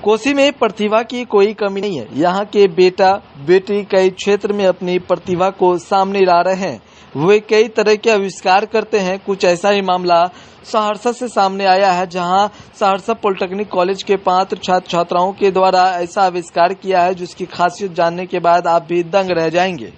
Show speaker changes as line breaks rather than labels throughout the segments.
कोसी में प्रतिभा की कोई कमी नहीं है। यहाँ के बेटा बेटी कई क्षेत्र में अपनी प्रतिभा को सामने ला रहे हैं। वे कई तरह के आविष्कार करते हैं। कुछ ऐसा ही मामला सहरसा से सामने आया है, जहां सहरसा पॉलिटेक्निक कॉलेज के 5 छात्र छात्राओं के द्वारा ऐसा आविष्कार किया है जिसकी खासियत जानने के बाद आप भी दंग रह जाएंगे।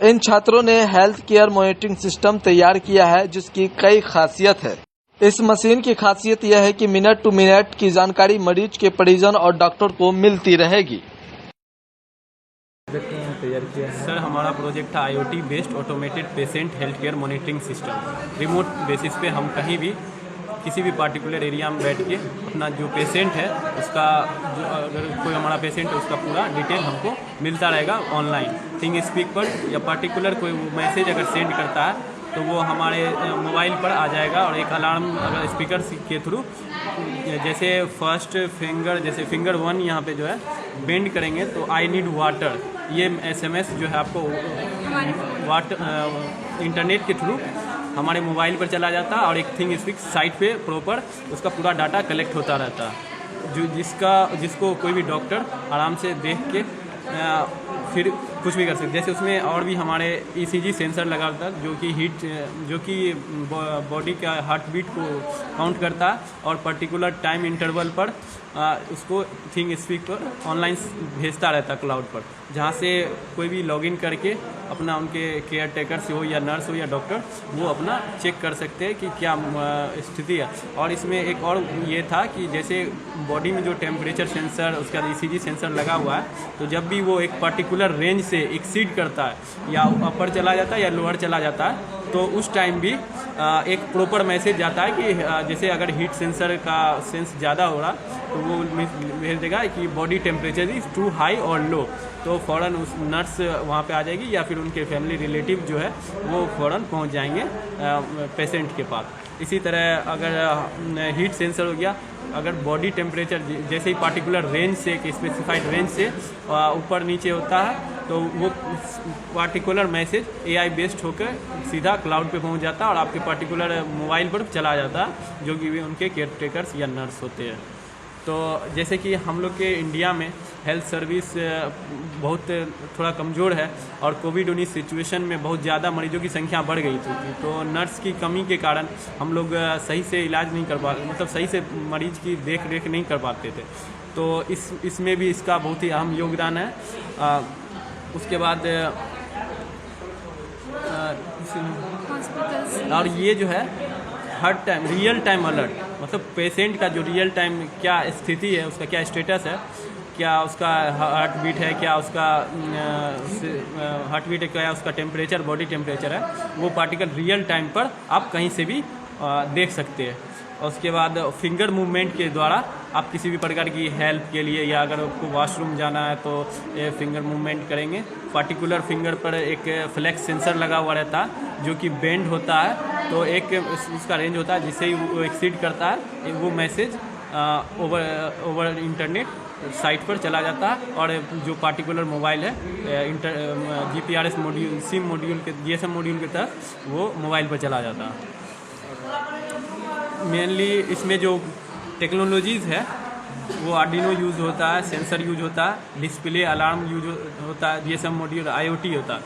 इन छात्रों ने हेल्थ केयर मॉनिटरिंग सिस्टम तैयार किया है जिसकी कई खासियत है। इस मशीन की खासियत यह है कि मिनट टू मिनट की जानकारी मरीज के परिजन और डॉक्टर को मिलती रहेगी।
तैयार किया है सर, हमारा प्रोजेक्ट था IoT based automated patient health care monitoring system. Remote basis पे हम कहीं भी किसी भी पार्टिकुलर एरिया में बैठ के अपना जो पेशेंट है उसका अगर कोई हमारा पेशेंट है उसका पूरा डिटेल हमको मिलता रहेगा ऑनलाइन थिंग स्पीक पर, या पार्टिकुलर कोई मैसेज अगर सेंड करता है तो वो हमारे मोबाइल पर आ जाएगा। और एक अलार्म अगर स्पीकर के थ्रू जैसे फर्स्ट फिंगर, जैसे फिंगर 1 यहाँ पे जो है बेंड करेंगे तो आई नीड वाटर, ये SMS जो है आपको इंटरनेट के थ्रू हमारे मोबाइल पर चला जाता है और एक थिंग स्पीक साइट पे प्रॉपर उसका पूरा डाटा कलेक्ट होता रहता है, जो जिसको कोई भी डॉक्टर आराम से देख के फिर कुछ भी कर सकते। जैसे उसमें और भी हमारे ECG सेंसर लगा होता है जो कि बॉडी का हार्ट बीट को काउंट करता है और पर्टिकुलर टाइम इंटरवल पर उसको थिंग स्पीक पर ऑनलाइन भेजता रहता है क्लाउड पर, जहाँ से कोई भी लॉगिन करके अपना उनके केयर टेकर से हो या नर्स हो या डॉक्टर वो अपना चेक कर सकते हैं कि क्या स्थिति है। और इसमें एक और ये था कि जैसे बॉडी में जो टेम्परेचर सेंसर उसका ECG सेंसर लगा हुआ है, तो जब भी वो एक पर्टिकुलर रेंज से एक्सीड करता है या अपर चला जाता है या लोअर चला जाता है तो उस टाइम भी एक प्रॉपर मैसेज जाता है कि जैसे अगर हीट सेंसर का सेंस ज़्यादा हो रहा तो वो भेज देगा कि body temperature is too high और लो, तो फ़ौरन उस नर्स वहाँ पे आ जाएगी या फिर उनके फैमिली रिलेटिव जो है वो फ़ौरन पहुँच जाएंगे पेशेंट के पास। इसी तरह अगर हीट सेंसर हो गया, अगर बॉडी टेम्परेचर जैसे ही पार्टिकुलर रेंज से एक स्पेसिफाइड रेंज से ऊपर नीचे होता है तो वो पार्टिकुलर मैसेज AI बेस्ड होकर सीधा क्लाउड पे पहुंच जाता है और आपके पार्टिकुलर मोबाइल पर चला जाता है, जो कि उनके केयर टेकर्स या नर्स होते हैं। तो जैसे कि हम लोग के इंडिया में हेल्थ सर्विस बहुत थोड़ा कमज़ोर है और कोविड-19 सिचुएशन में बहुत ज़्यादा मरीजों की संख्या बढ़ गई थी, तो नर्स की कमी के कारण हम लोग सही से इलाज नहीं कर पाते, मतलब सही से मरीज की देख रेख नहीं कर पाते थे। तो इसमें भी इसका बहुत ही अहम योगदान है। उसके बाद और ये जो है हर टाइम रियल टाइम अलर्ट, मतलब पेशेंट का जो रियल टाइम क्या स्थिति है, उसका क्या स्टेटस है, क्या उसका हार्ट बीट है, क्या उसका हार्ट बीट है, क्या उसका टेम्परेचर बॉडी टेम्परेचर है, वो पार्टिकल रियल टाइम पर आप कहीं से भी देख सकते हैं। और उसके बाद फिंगर मूवमेंट के द्वारा आप किसी भी प्रकार की हेल्प के लिए या अगर आपको वॉशरूम जाना है तो ये फिंगर मूवमेंट करेंगे। पार्टिकुलर फिंगर पर एक फ्लैक्स सेंसर लगा हुआ रहता है जो कि बेंड होता है, तो एक उसका रेंज होता है जिससे ही वो एक्सीड करता है वो मैसेज ओवर इंटरनेट साइट पर चला जाता है और जो पार्टिकुलर मोबाइल है GPRS मॉड्यूल सिम मॉड्यूल के GSM मॉड्यूल के तहत वो मोबाइल पर चला जाता है। मेनली इसमें जो टेक्नोलॉजीज़ है वो आर्डिनो यूज़ होता है, सेंसर यूज होता है, डिस्प्ले अलार्म यूज होता है, GSM मॉड्यूल IoT होता है।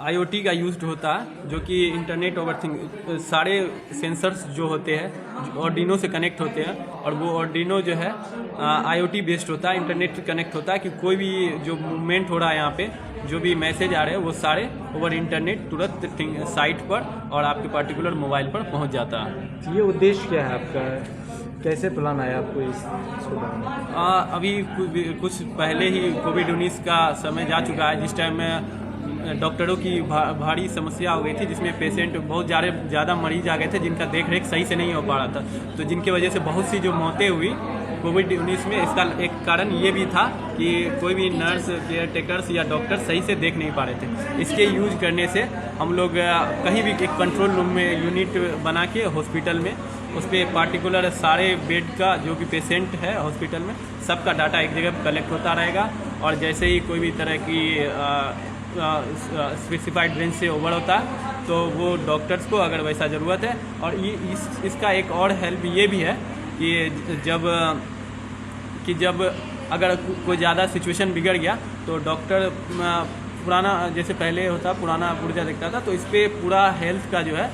IoT का यूज होता है जो कि इंटरनेट ओवर थिंग सारे सेंसर्स जो होते हैं आर्डिनो से कनेक्ट होते हैं और वो आर्डिनो जो है IoT बेस्ड होता है, इंटरनेट से कनेक्ट होता है कि कोई भी जो मूवमेंट हो रहा है यहाँ पे जो भी मैसेज आ रहे हैं वो सारे ओवर इंटरनेट तुरंत साइट पर और आपके पार्टिकुलर मोबाइल पर पहुँच जाता है।
ये उद्देश्य क्या है आपका, कैसे प्लान आया आपको इसको बनाने?
अभी कुछ पहले ही कोविड-19 का समय जा चुका है, जिस टाइम में डॉक्टरों की भारी समस्या हो गई थी, जिसमें पेशेंट बहुत ज़्यादा मरीज आ गए थे जिनका देख रेख सही से नहीं हो पा रहा था, तो जिनकी वजह से बहुत सी जो मौतें हुई कोविड-19 में। इसका एक कारण ये भी था कि कोई भी नर्स केयर टेकर्स या डॉक्टर सही से देख नहीं पा रहे थे। इसके यूज करने से हम लोग कहीं भी एक कंट्रोल रूम में यूनिट बना के हॉस्पिटल में उस पर पार्टिकुलर सारे बेड का जो भी पेशेंट है हॉस्पिटल में सबका डाटा एक जगह कलेक्ट होता रहेगा और जैसे ही कोई भी तरह की स्पेसिफाइड रेंज से ओवर होता है तो वो डॉक्टर्स को अगर वैसा ज़रूरत है। और इसका एक और हेल्प ये भी है कि जब अगर कोई ज़्यादा सिचुएशन बिगड़ गया तो डॉक्टर पुराना जैसे पहले होता पुराना पुर्जा देखता था, तो इस पर पूरा हेल्थ का जो है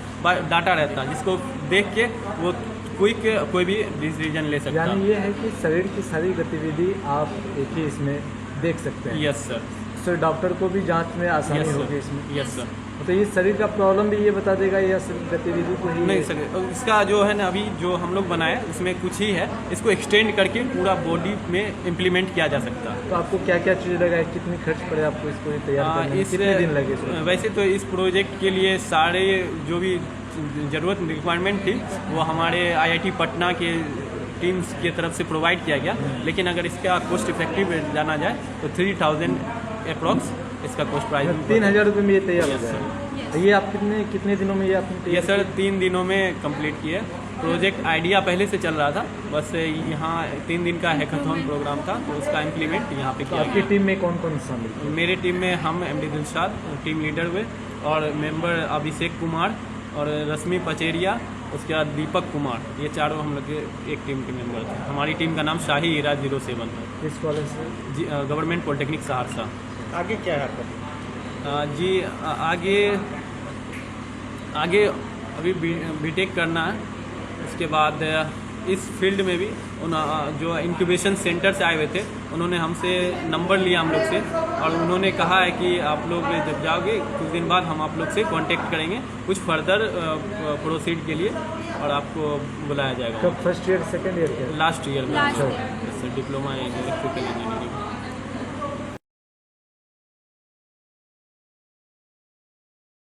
डाटा रहता, जिसको देख के वो कोई भी डिसीजन ले सकता।
यानी ये है कि शरीर की सारी गतिविधि आप एक ही इसमें देख सकते हैं।
Yes sir.
तो डॉक्टर को भी जांच में आसानी होगी इसमें।
Yes sir.
तो ये शरीर का प्रॉब्लम भी ये बता देगा या सिर्फ गतिविधि को ही?
नहीं सर, इसका जो है ना अभी जो हम लोग बनाए उसमें कुछ ही है, इसको एक्सटेंड करके पूरा बॉडी में इम्प्लीमेंट किया जा सकता है।
तो आपको क्या क्या चीज़ लगा है, कितनी खर्च पड़े आपको इसको तैयार करने में, कितने दिन लगे इसमें?
वैसे तो इस प्रोजेक्ट के लिए सारे जो भी ज़रूरत रिक्वायरमेंट थी वो हमारे IIT पटना के टीम्स की तरफ से प्रोवाइड किया गया, लेकिन अगर इसका कॉस्ट इफेक्टिव जाना जाए तो 3000 अप्रॉक्स इसका कॉस्ट प्राइस।
3000 रुपये में ये तैयार हो जाए। ये आप कितने दिनों में ये आपने?
ये सर 3 दिनों में कंप्लीट किया। प्रोजेक्ट आइडिया पहले से चल रहा था, बस यहाँ 3 दिन का हैकाथॉन प्रोग्राम था, तो उसका इम्प्लीमेंट यहाँ पे किया।
आपकी टीम में कौन कौन शामिल?
मेरे टीम में हम MD दिलशाद टीम लीडर हुए, और मेंबर अभिषेक कुमार और रश्मि पचेरिया, उसके बाद दीपक कुमार, ये चारों हम लोग एक टीम के मेंबर थे। हमारी टीम का नाम शाही हीरा 07 है।
किस कॉलेज से?
Government polytechnic Saharsa.
आगे क्या है आपका?
जी आगे अभी बीटेक करना है, उसके बाद इस फील्ड में भी जो इंक्यूबेशन सेंटर से आए हुए थे उन्होंने हमसे नंबर लिया हम लोग से, और उन्होंने कहा है कि आप लोग जब जाओगे कुछ दिन बाद हम आप लोग से कांटेक्ट करेंगे कुछ फर्दर प्रोसीड के लिए, और आपको बुलाया जाएगा।
कब? First year second year?
Last year में डिप्लोमा इन इलेक्ट्रिकल इंजीनियरिंग।